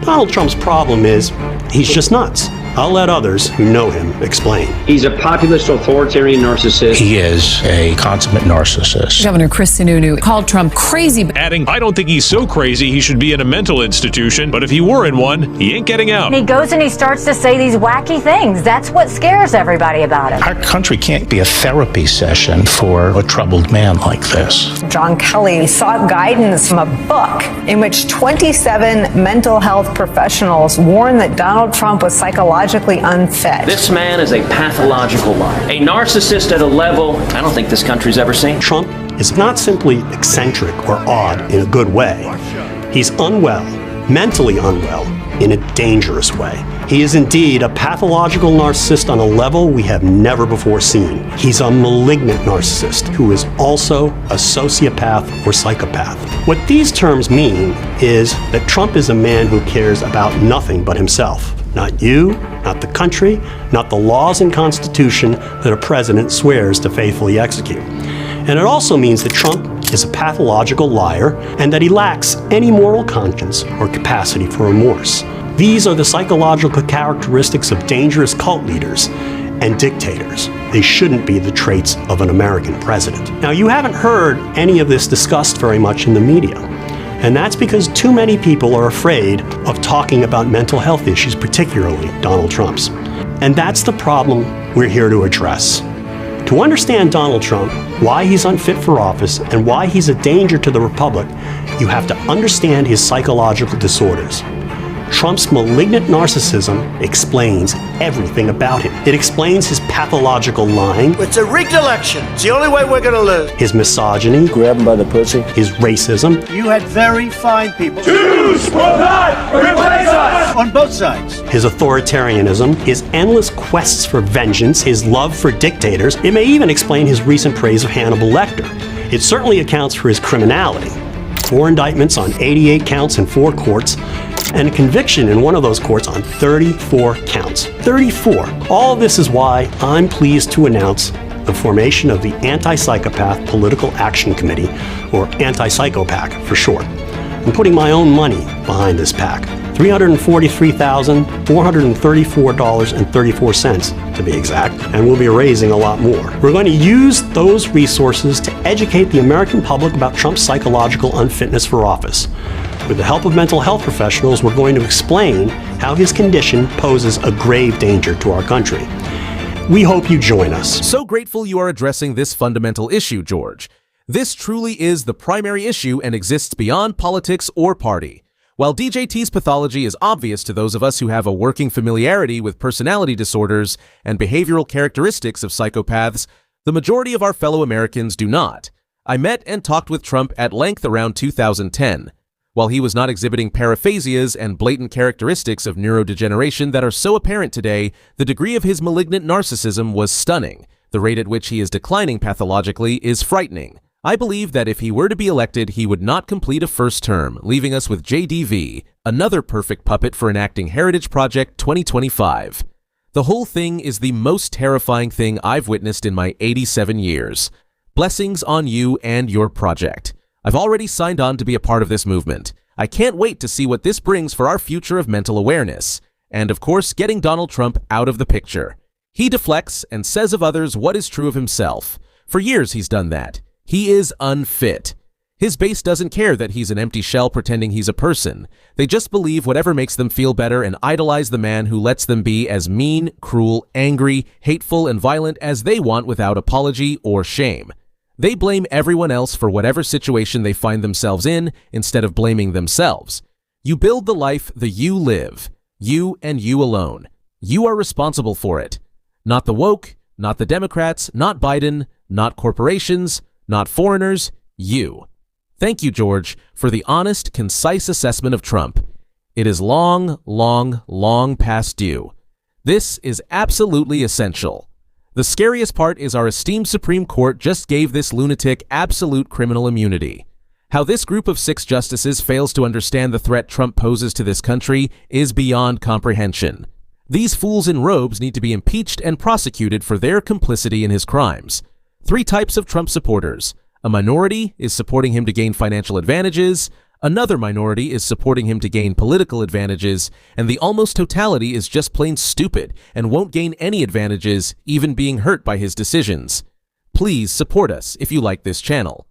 Donald Trump's problem is he's just nuts. I'll let others who know him explain. He's a populist authoritarian narcissist. He is a consummate narcissist. Governor Chris Sununu called Trump crazy. Adding, I don't think he's so crazy he should be in a mental institution, but if he were in one, he ain't getting out. And he goes and he starts to say these wacky things. That's what scares everybody about him. Our country can't be a therapy session for a troubled man like this. John Kelly sought guidance from a book in which 27 mental health professionals warned that Donald Trump was psychologically unfit. This man is a pathological liar, a narcissist at a level I don't think this country's ever seen. Trump is not simply eccentric or odd in a good way. He's unwell, mentally unwell, in a dangerous way. He is indeed a pathological narcissist on a level we have never before seen. He's a malignant narcissist who is also a sociopath or psychopath. What these terms mean is that Trump is a man who cares about nothing but himself. Not you, not the country, not the laws and constitution that a president swears to faithfully execute. And it also means that Trump is a pathological liar and that he lacks any moral conscience or capacity for remorse. These are the psychological characteristics of dangerous cult leaders and dictators. They shouldn't be the traits of an American president. Now, you haven't heard any of this discussed very much in the media. And that's because too many people are afraid of talking about mental health issues, particularly Donald Trump's. And that's the problem we're here to address. To understand Donald Trump, why he's unfit for office, and why he's a danger to the republic, you have to understand his psychological disorders. Trump's malignant narcissism explains everything about him. It explains his pathological lying. It's a rigged election. It's the only way we're going to lose. His misogyny. Grab him by the pussy. His racism. You had very fine people. Choose will not replace us! On both sides. His authoritarianism. His endless quests for vengeance. His love for dictators. It may even explain his recent praise of Hannibal Lecter. It certainly accounts for his criminality. 4 indictments on 88 counts in 4 courts, and a conviction in one of those courts on 34 counts. 34. All of this is why I'm pleased to announce the formation of the Anti-Psychopath Political Action Committee, or Anti-Psycho-PAC for short. I'm putting my own money behind this PAC. $343,434.34 to be exact, and we'll be raising a lot more. We're going to use those resources to educate the American public about Trump's psychological unfitness for office. With the help of mental health professionals, we're going to explain how his condition poses a grave danger to our country. We hope you join us. So grateful you are addressing this fundamental issue, George. This truly is the primary issue and exists beyond politics or party. While DJT's pathology is obvious to those of us who have a working familiarity with personality disorders and behavioral characteristics of psychopaths, the majority of our fellow Americans do not. I met and talked with Trump at length around 2010. While he was not exhibiting paraphasias and blatant characteristics of neurodegeneration that are so apparent today, the degree of his malignant narcissism was stunning. The rate at which he is declining pathologically is frightening. I believe that if he were to be elected, he would not complete a first term, leaving us with JDV, another perfect puppet for enacting Heritage Project 2025. The whole thing is the most terrifying thing I've witnessed in my 87 years. Blessings on you and your project. I've already signed on to be a part of this movement. I can't wait to see what this brings for our future of mental awareness. And of course, getting Donald Trump out of the picture. He deflects and says of others what is true of himself. For years he's done that. He is unfit. His base doesn't care that he's an empty shell pretending he's a person. They just believe whatever makes them feel better and idolize the man who lets them be as mean, cruel, angry, hateful, and violent as they want without apology or shame. They blame everyone else for whatever situation they find themselves in instead of blaming themselves. You build the life that you live. You and you alone. You are responsible for it. Not the woke, not the Democrats, not Biden, not corporations, not foreigners, you. Thank you, George, for the honest, concise assessment of Trump. It is long, long, long past due. This is absolutely essential. The scariest part is our esteemed Supreme Court just gave this lunatic absolute criminal immunity. How this group of 6 justices fails to understand the threat Trump poses to this country is beyond comprehension. These fools in robes need to be impeached and prosecuted for their complicity in his crimes. 3 types of Trump supporters. A minority is supporting him to gain financial advantages. Another minority is supporting him to gain political advantages, and the almost totality is just plain stupid and won't gain any advantages, even being hurt by his decisions. Please support us if you like this channel.